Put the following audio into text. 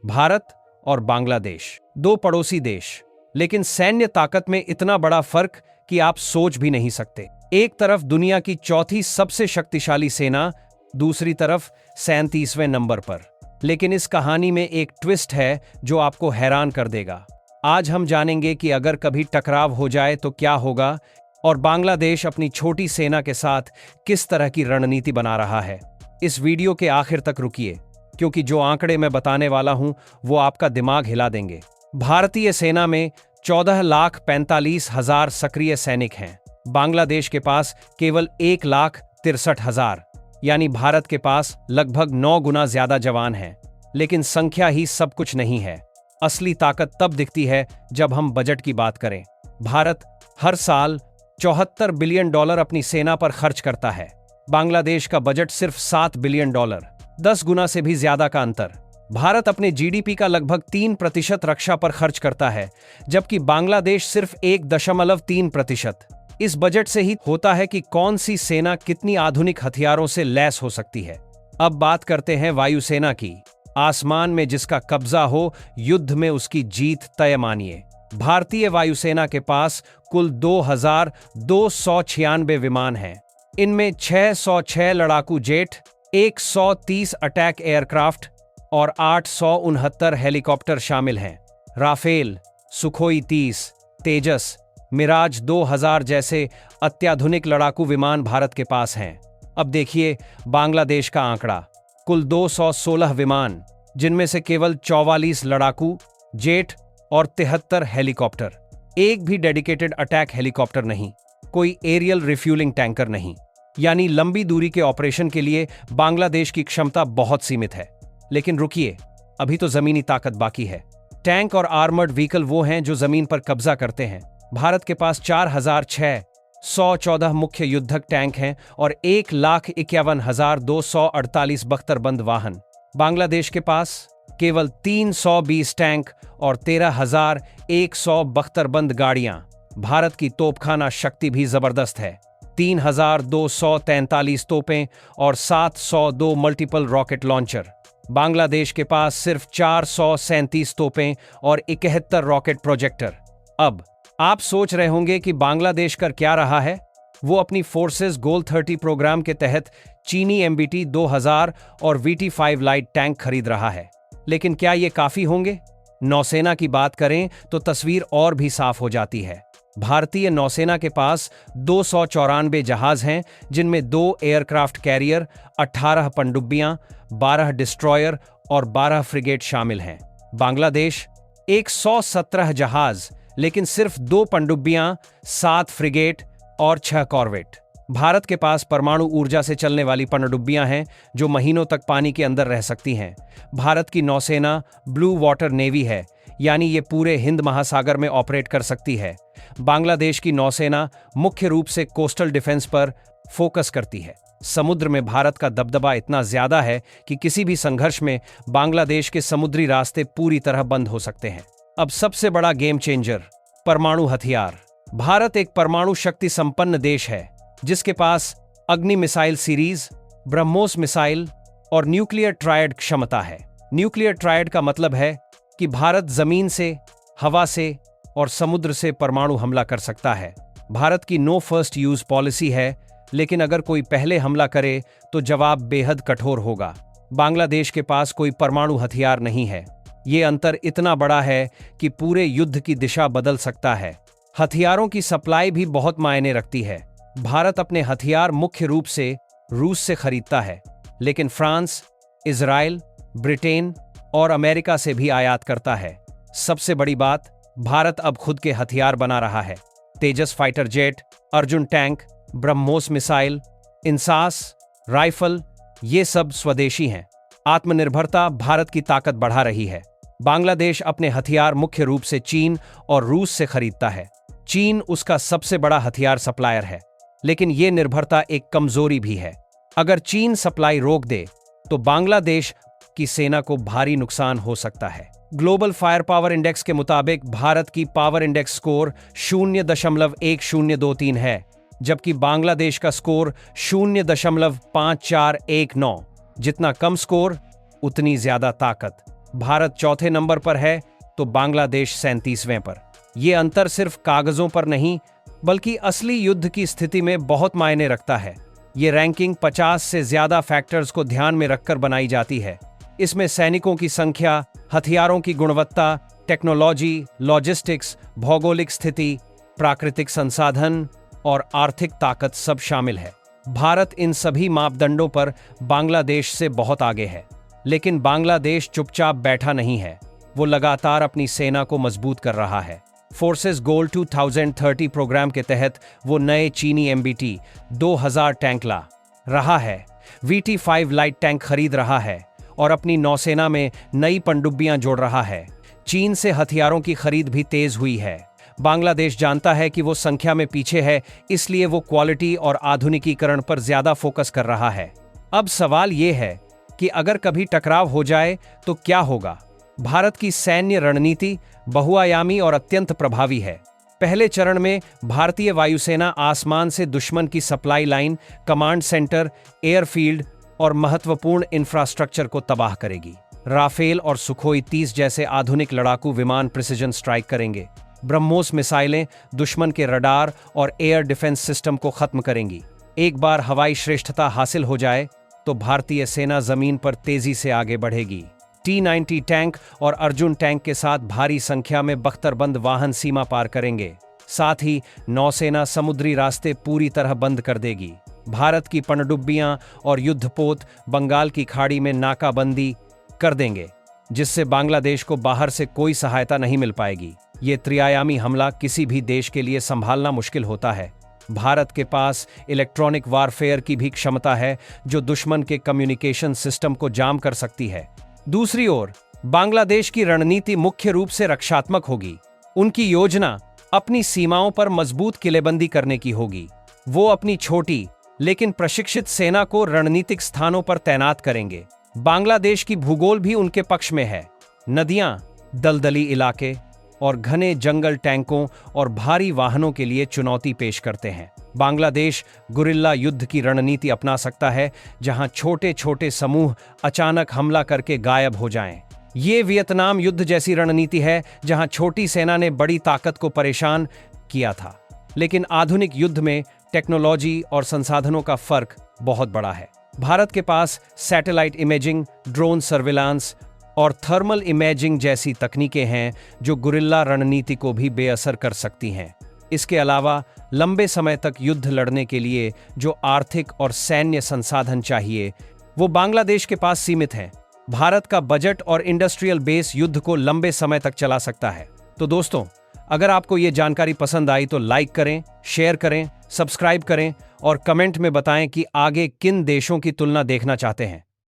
भारत और बांग्लादेश, दो पड़ोसी देश, लेकिन सैन्य ताकत में इतना बड़ा फर्क कि आप सोच भी नहीं सकते। एक तरफ दुनिया की चौथी सबसे शक्तिशाली सेना, दूसरी तरफ 37वें नंबर पर। लेकिन इस कहानी में एक ट्विस्ट है जो आपको हैरान कर देगा। आज हम जानेंगे कि अगर कभी टकराव हो जाए तो क्या होगा और बांग्लादेश अपनी छोटी सेना के साथ किस तरह की रणनीति बना रहा है। इस वीडियो के आखिर तक रुकिए, क्योंकि जो आंकड़े मैं बताने वाला हूं वो आपका दिमाग हिला देंगे। भारतीय सेना में 14,45,000 सक्रिय सैनिक हैं। बांग्लादेश के पास केवल 1,63,000, यानी भारत के पास लगभग 9 गुना ज्यादा जवान हैं। लेकिन संख्या ही सब कुछ नहीं है। असली ताकत तब दिखती है जब हम बजट की बात करें। भारत हर साल $74 बिलियन अपनी सेना पर खर्च करता है। बांग्लादेश का बजट सिर्फ $7 बिलियन, 10 गुना से भी ज्यादा का अंतर। भारत अपने जीडीपी का लगभग 3% रक्षा पर खर्च करता है, जबकि बांग्लादेश सिर्फ 1.3%। इस बजट से ही होता है कि कौन सी सेना कितनी आधुनिक हथियारों से लैस हो सकती है। अब बात करते हैं वायुसेना की। आसमान में जिसका कब्जा हो, युद्ध में उसकी जीत तय मानिए। भारतीय वायुसेना के पास कुल 2,296 विमान हैं। इनमें 606 लड़ाकू जेट, 130 अटैक एयरक्राफ्ट और 869 हेलीकॉप्टर शामिल हैं। राफेल, सुखोई 30, तेजस, मिराज 2000 जैसे अत्याधुनिक लड़ाकू विमान भारत के पास हैं। अब देखिए बांग्लादेश का आंकड़ा। कुल 216 विमान, जिनमें से केवल 44 लड़ाकू जेट और 73 हेलीकॉप्टर। एक भी डेडिकेटेड अटैक हेलीकॉप्टर नहीं, कोई एरियल रिफ्यूलिंग टैंकर नहीं। यानी लंबी दूरी के ऑपरेशन के लिए बांग्लादेश की क्षमता बहुत सीमित है। लेकिन रुकिए, अभी तो जमीनी ताकत बाकी है। टैंक और आर्मर्ड व्हीकल वो हैं जो जमीन पर कब्जा करते हैं। भारत के पास 4,614 मुख्य युद्धक टैंक हैं और 1,51,248 बख्तरबंद वाहन। बांग्लादेश के पास केवल 320 टैंक और 13,100 बख्तरबंद गाड़ियां। भारत की तोपखाना शक्ति भी जबरदस्त है। 3,243 तोपें और 702 मल्टीपल रॉकेट लॉन्चर। बांग्लादेश के पास सिर्फ 437 तोपें और 71 रॉकेट प्रोजेक्टर। अब आप सोच रहे होंगे कि बांग्लादेश कर क्या रहा है। वो अपनी फोर्सेस गोल 30 प्रोग्राम के तहत चीनी MBT 2000 और VT5 लाइट टैंक खरीद रहा है। लेकिन क्या ये काफी होंगे? नौसेना की बात करें तो तस्वीर और भी साफ हो जाती है। भारतीय नौसेना के पास 294 जहाज हैं, जिनमें 2 एयरक्राफ्ट कैरियर, 18 पनडुब्बियां, 12 डिस्ट्रॉयर और 12 फ्रिगेट शामिल हैं। बांग्लादेश 117 जहाज, लेकिन सिर्फ 2 पनडुब्बियां, 7 फ्रिगेट और 6 कॉर्वेट। भारत के पास परमाणु ऊर्जा से चलने वाली पनडुब्बियां हैं जो महीनों तक पानी के अंदर रह सकती हैं। भारत की नौसेना ब्लू वाटर नेवी है, यानी ये पूरे हिंद महासागर में ऑपरेट कर सकती है। बांग्लादेश की नौसेना मुख्य रूप से कोस्टल डिफेंस पर फोकस करती है। समुद्र में भारत का दबदबा इतना ज्यादा है कि किसी भी संघर्ष में बांग्लादेश के समुद्री रास्ते पूरी तरह बंद हो सकते हैं। अब सबसे बड़ा गेम चेंजर, परमाणु हथियार। भारत एक परमाणु शक्ति संपन्न देश है, जिसके पास अग्नि मिसाइल सीरीज, ब्रह्मोस मिसाइल और न्यूक्लियर ट्रायड क्षमता है। न्यूक्लियर ट्रायड का मतलब है कि भारत जमीन से, हवा से और समुद्र से परमाणु हमला कर सकता है। भारत की नो फर्स्ट यूज पॉलिसी है, लेकिन अगर कोई पहले हमला करे तो जवाब बेहद कठोर होगा। बांग्लादेश के पास कोई परमाणु हथियार नहीं है। ये अंतर इतना बड़ा है कि पूरे युद्ध की दिशा बदल सकता है। हथियारों की सप्लाई भी बहुत मायने रखती है। भारत अपने हथियार मुख्य रूप से रूस से खरीदता है, लेकिन फ्रांस, इजराइल, ब्रिटेन और अमेरिका से भी आयात करता है। सबसे बड़ी बात, भारत अब खुद के हथियार बना रहा है। Tejas fighter jet, Arjun tank, BrahMos missile, INSAS rifle, ये सब स्वदेशी हैं। आत्मनिर्भरता भारत की ताकत बढ़ा रही है। बांग्लादेश अपने हथियार मुख्य रूप से चीन और रूस से खरीदता है। चीन उसका सबसे बड़ा हथियार सप्लायर है, लेकिन ये निर्भरता एक कमजोरी भी है। अगर चीन सप्लाई रोक दे तो बांग्लादेश की सेना को भारी नुकसान हो सकता है। ग्लोबल फायर पावर इंडेक्स के मुताबिक भारत की पावर इंडेक्स स्कोर 0.1023 है, जबकि बांग्लादेश का स्कोर 0.5419। जितना कम स्कोर उतनी ज्यादा ताकत। भारत चौथे नंबर पर है तो बांग्लादेश 37वें पर। ये अंतर सिर्फ कागजों पर नहीं बल्कि असली युद्ध की स्थिति में बहुत मायने रखता है। ये रैंकिंग 50 से ज्यादा फैक्टर्स को ध्यान में रखकर बनाई जाती है। इसमें सैनिकों की संख्या, हथियारों की गुणवत्ता, टेक्नोलॉजी, लॉजिस्टिक्स, भौगोलिक स्थिति, प्राकृतिक संसाधन और आर्थिक ताकत सब शामिल है। भारत इन सभी मापदंडों पर बांग्लादेश से बहुत आगे है, लेकिन बांग्लादेश चुपचाप बैठा नहीं है। वो लगातार अपनी सेना को मजबूत कर रहा है। फोर्सेस गोल 2030 प्रोग्राम के तहत वो नए चीनी MBT 2000 टैंक ला रहा है, VT5 लाइट टैंक खरीद रहा है और अपनी नौसेना में नई पनडुब्बियां जोड़ रहा है। चीन से हथियारों की खरीद भी तेज हुई है। बांग्लादेश जानता है कि वो संख्या में पीछे है, इसलिए वो क्वालिटी और आधुनिकीकरण पर ज्यादा फोकस कर रहा है। अब सवाल ये है कि अगर कभी टकराव हो जाए तो क्या होगा। भारत की सैन्य रणनीति बहुआयामी और अत्यंत प्रभावी है। पहले चरण में भारतीय वायुसेना आसमान से दुश्मन की supply line, command centre, airfield और महत्वपूर्ण इंफ्रास्ट्रक्चर को तबाह करेगी। राफेल और सुखोई 30 जैसे आधुनिक लड़ाकू विमान प्रिसिजन स्ट्राइक करेंगे। ब्रह्मोस मिसाइलें दुश्मन के रडार और एयर डिफेंस सिस्टम को खत्म करेंगी। एक बार हवाई श्रेष्ठता हासिल हो जाए तो भारतीय सेना जमीन पर तेजी से आगे बढ़ेगी। T-90 टैंक और अर्जुन टैंक के साथ भारी संख्या में बख्तरबंद वाहन सीमा पार करेंगे। साथ ही नौसेना समुद्री रास्ते पूरी तरह बंद कर देगी। भारत की पनडुब्बियां और युद्धपोत बंगाल की खाड़ी में नाकाबंदी कर देंगे, जिससे बांग्लादेश को बाहर से कोई सहायता नहीं मिल पाएगी। ये त्रिआयामी हमला किसी भी देश के लिए संभालना मुश्किल होता है। भारत के पास इलेक्ट्रॉनिक वारफेयर की भी क्षमता है, जो दुश्मन के कम्युनिकेशन सिस्टम को जाम कर सकती है। दूसरी ओर बांग्लादेश की रणनीति मुख्य रूप से रक्षात्मक होगी। उनकी योजना अपनी सीमाओं पर मजबूत किलेबंदी करने की होगी। वो अपनी छोटी लेकिन प्रशिक्षित सेना को रणनीतिक स्थानों पर तैनात करेंगे। बांग्लादेश की भूगोल भी उनके पक्ष में है। नदियां, दलदली इलाके और घने जंगल टैंकों और भारी वाहनों के लिए चुनौती पेश करते हैं। बांग्लादेश गुरिल्ला युद्ध की रणनीति अपना सकता है, जहां छोटे छोटे समूह अचानक हमला करके गायब हो जाएं। ये वियतनाम युद्ध जैसी रणनीति है, जहां छोटी सेना ने बड़ी ताकत को परेशान किया था। लेकिन आधुनिक युद्ध में टेक्नोलॉजी और संसाधनों का फर्क बहुत बड़ा है। भारत के पास सैटेलाइट इमेजिंग, ड्रोन सर्विलांस और थर्मल इमेजिंग जैसी तकनीकें हैं, जो गुरिल्ला रणनीति को भी बेअसर कर सकती हैं। इसके अलावा लंबे समय तक युद्ध लड़ने के लिए जो आर्थिक और सैन्य संसाधन चाहिए, वो बांग्लादेश के पास सीमित हैं। भारत का बजट और इंडस्ट्रियल बेस युद्ध को लंबे समय तक चला सकता है। तो दोस्तों, अगर आपको ये जानकारी पसंद आई तो लाइक करें, शेयर करें, सब्सक्राइब करें और कमेंट में बताएं कि आगे किन देशों की तुलना देखना चाहते हैं।